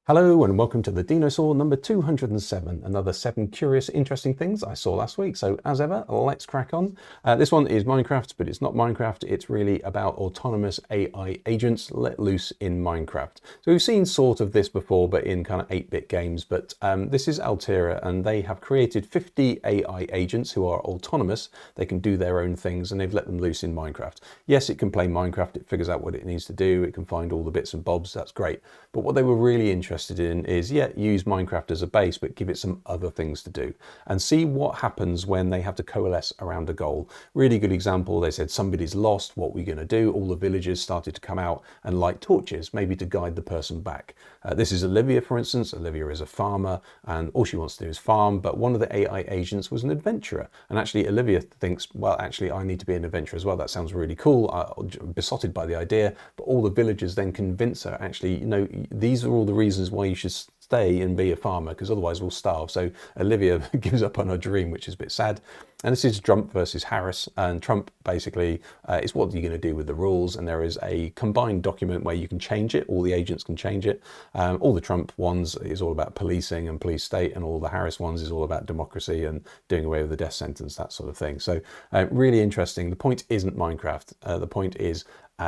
Hello and welcome to the Dinosaw number 207, another 7 curious, interesting things I saw last week. So as ever, let's crack on. This one is Minecraft, but it's not Minecraft. It's really about autonomous AI agents let loose in Minecraft. So we've seen sort of this before, but in kind of 8-bit games. But this is Altera, and they have created 50 AI agents who are autonomous. They can do their own things, and they've let them loose in Minecraft. Yes, it can play Minecraft. It figures out what it needs to do. It can find all the bits and bobs. That's great. But what they were really interested in is, yeah, use Minecraft as a base, but give it some other things to do and see what happens when they have to coalesce around a goal. Really good example. They said somebody's lost. What are we going to do? All the villagers started to come out and light torches, maybe to guide the person back. This is Olivia, for instance. Olivia is a farmer and all she wants to do is farm, but one of the AI agents was an adventurer. And actually Olivia thinks, well, actually I need to be an adventurer as well. That sounds really cool. I'm besotted by the idea, but all the villagers then convince her, actually, you know, these are all the reasons why you should stay and be a farmer, because otherwise we'll starve. So Olivia gives up on her dream, which is a bit sad. And this is Trump versus Harris. And Trump basically is, what are you going to do with the rules? And there is a combined document where you can change it. All the agents can change it. All the Trump ones is all about policing and police state, and all the Harris ones is all about democracy and doing away with the death sentence, that sort of thing. So really interesting. The point isn't Minecraft. The point is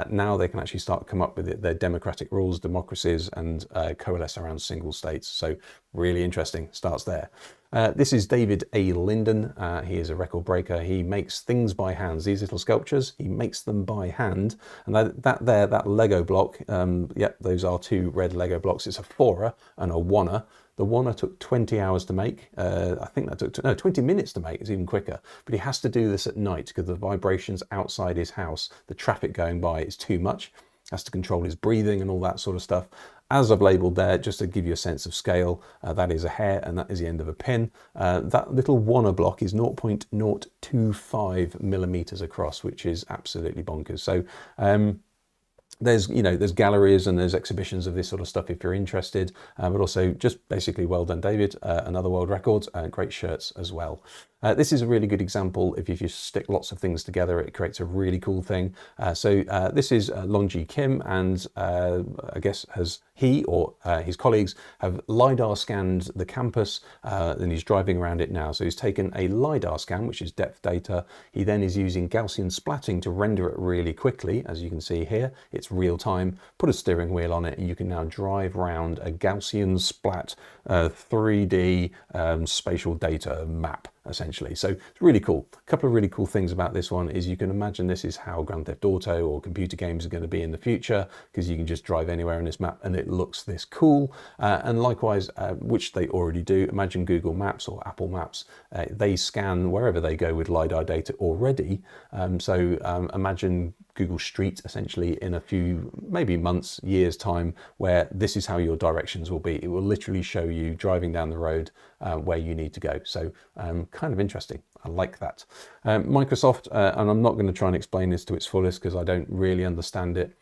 now they can actually start to come up with their democratic rules, democracies, and coalesce around single states. So really interesting, starts there. This is David A. Linden. He is a record breaker. He makes things by hands. These little sculptures, he makes them by hand. And that Lego block, yep, those are 2 red Lego blocks. It's a 4er and a 1er. The 1er took 20 hours to make. I think that took 20 minutes to make. It's even quicker. But he has to do this at night because the vibrations outside his house, the traffic going by, is too much. Has to control his breathing and all that sort of stuff. As I've labelled there, just to give you a sense of scale, that is a hair and that is the end of a pin. That little 1er block is 0.025 millimeters across, which is absolutely bonkers. So there's galleries and there's exhibitions of this sort of stuff if you're interested, but also just basically well done, David. Another world record, great shirts as well. This is a really good example. If you just stick lots of things together, it creates a really cool thing. This is Longi Kim, and I guess he or his colleagues have LiDAR scanned the campus, and he's driving around it now. So he's taken a LiDAR scan, which is depth data. He then is using gaussian splatting to render it really quickly. As you can see here, it's real time. Put a steering wheel on it, and you can now drive around a gaussian splat 3D spatial data map, essentially. So it's really cool. A couple of really cool things about this one is you can imagine this is how Grand Theft Auto or computer games are going to be in the future, because you can just drive anywhere on this map and it looks this cool. And likewise, which they already do, imagine Google Maps or Apple Maps, they scan wherever they go with LiDAR data already. Imagine Google Street essentially in a few, maybe months, years time, where this is how your directions will be. It will literally show you driving down the road where you need to go. So kind of interesting. I like that. Microsoft, and I'm not going to try and explain this to its fullest because I don't really understand it.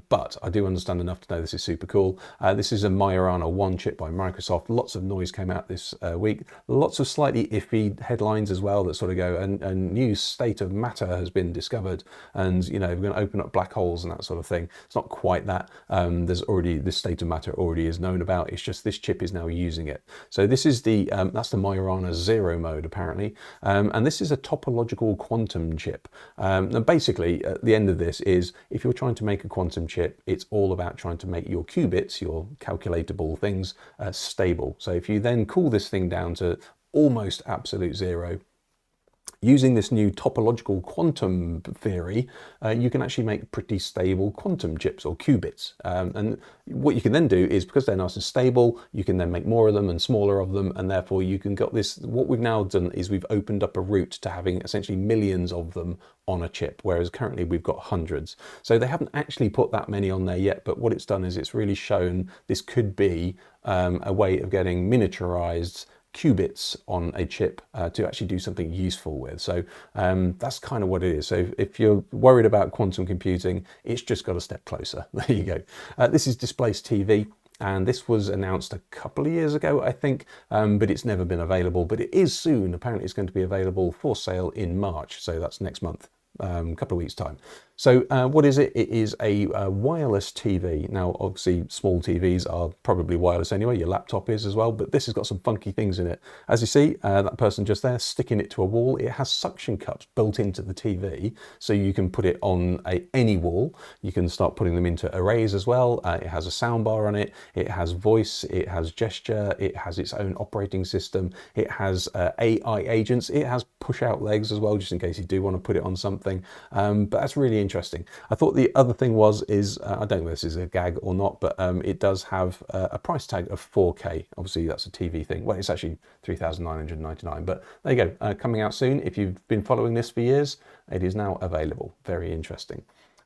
But I do understand enough to know this is super cool. This is a Majorana 1 chip by Microsoft. Lots of noise came out this week. Lots of slightly iffy headlines as well that sort of go, a new state of matter has been discovered, and you know, we're going to open up black holes and that sort of thing. It's not quite that. There's already, this state of matter already is known about. It's just this chip is now using it. So this is the that's the Majorana 0 mode apparently, and this is a topological quantum chip. And basically, at the end of this is, if you're trying to make a quantum chip, it's all about trying to make your qubits, your calculatable things, stable. So if you then cool this thing down to almost absolute zero, using this new topological quantum theory, you can actually make pretty stable quantum chips or qubits. And what you can then do is, because they're nice and stable, you can then make more of them and smaller of them, and therefore you can get this. What we've now done is we've opened up a route to having essentially millions of them on a chip, whereas currently we've got hundreds. So they haven't actually put that many on there yet, but what it's done is it's really shown this could be a way of getting miniaturized qubits on a chip to actually do something useful with. So that's kind of what it is. So if you're worried about quantum computing, it's just got a step closer. There you go. This is Displace TV. And this was announced a couple of years ago, I think, but it's never been available. But it is soon. Apparently it's going to be available for sale in March. So that's next month, a couple of weeks' time. So what is it? It is a wireless TV. Now, obviously, small TVs are probably wireless anyway. Your laptop is as well, but this has got some funky things in it. As you see, that person just there sticking it to a wall. It has suction cups built into the TV, so you can put it on any wall. You can start putting them into arrays as well. It has a sound bar on it. It has voice. It has gesture. It has its own operating system. It has AI agents. It has push-out legs as well, just in case you do want to put it on something. But that's really interesting. I thought the other thing is, I don't know if this is a gag or not, but it does have a price tag of 4K. Obviously, that's a TV thing. Well, it's actually 3,999, but there you go. Coming out soon. If you've been following this for years, it is now available. Very interesting.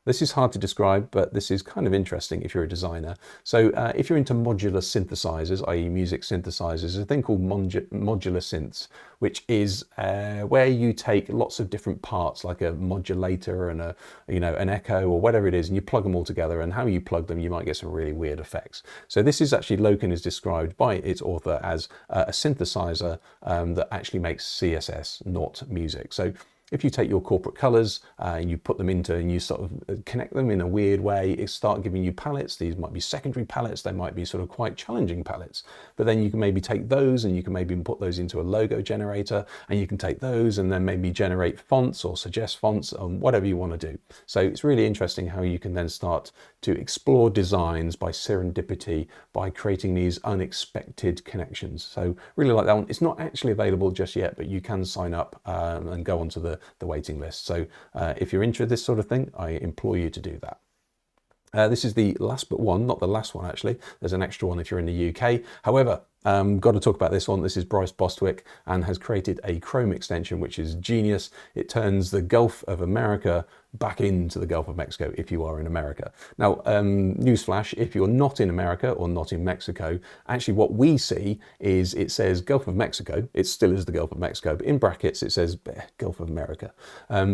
This is hard to describe, but this is kind of interesting if you're a designer. So if you're into modular synthesizers, i.e. music synthesizers, there's a thing called modular synths, which is where you take lots of different parts, like a modulator and an echo or whatever it is, and you plug them all together, and how you plug them, you might get some really weird effects. So this is actually, Loken is described by its author as a synthesizer that actually makes CSS, not music. So if you take your corporate colors and you put them into, and you sort of connect them in a weird way, it start giving you palettes. These might be secondary palettes, they might be sort of quite challenging palettes, but then you can maybe take those and you can maybe put those into a logo generator, and you can take those and then maybe generate fonts or suggest fonts and whatever you want to do. So it's really interesting how you can then start to explore designs by serendipity, by creating these unexpected connections. So really like that one. It's not actually available just yet, but you can sign up and go onto the waiting list. So if you're into this sort of thing, I implore you to do that. This is the last but one, not the last one actually. There's an extra one if you're in the UK. However, got to talk about this one. This is Bryce Bostwick and has created a Chrome extension, which is genius. It turns the Gulf of America back into the Gulf of Mexico if you are in America. Now, newsflash, if you're not in America or not in Mexico, actually what we see is it says Gulf of Mexico. It still is the Gulf of Mexico, but in brackets it says Gulf of America.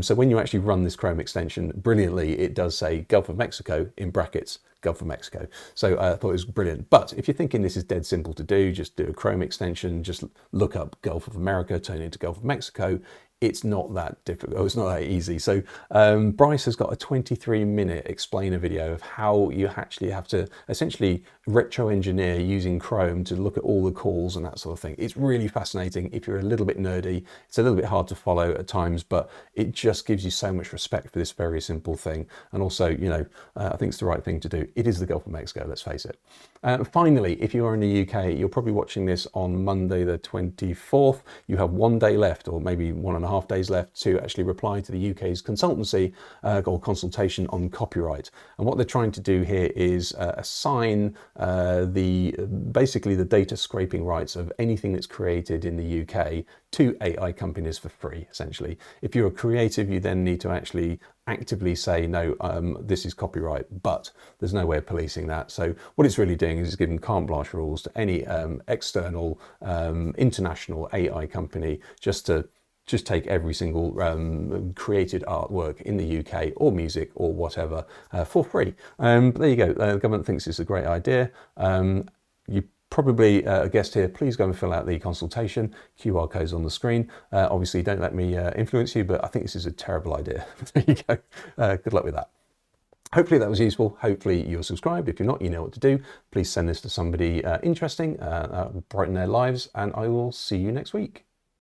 So when you actually run this Chrome extension, brilliantly, it does say Gulf of Mexico in brackets, Gulf of Mexico. So I thought it was brilliant. But if you're thinking this is dead simple to do, just do a Chrome extension, just look up Gulf of America, turn it into Gulf of Mexico. It's not that difficult, it's not that easy. So Bryce has got a 23-minute explainer video of how you actually have to essentially retro-engineer using Chrome to look at all the calls and that sort of thing. It's really fascinating. If you're a little bit nerdy, it's a little bit hard to follow at times, but it just gives you so much respect for this very simple thing. And also, you know, I think it's the right thing to do. It is the Gulf of Mexico, let's face it. Finally, if you are in the UK, you're probably watching this on Monday the 24th. You have 1 day left, or maybe 1.5 days left, to actually reply to the UK's consultancy or consultation on copyright. And what they're trying to do here is assign basically the data scraping rights of anything that's created in the UK to AI companies for free, essentially. If you're a creative, you then need to actually actively say, no, this is copyright, but there's no way of policing that. So what it's really doing is it's giving carte blanche rules to any external international AI company just to take every single created artwork in the UK or music or whatever for free. But there you go. The government thinks it's a great idea. You probably a guest here, please go and fill out the consultation. QR code's on the screen. Obviously, don't let me influence you, but I think this is a terrible idea. There you go. Good luck with that. Hopefully that was useful. Hopefully you're subscribed. If you're not, you know what to do. Please send this to somebody interesting, brighten their lives, and I will see you next week.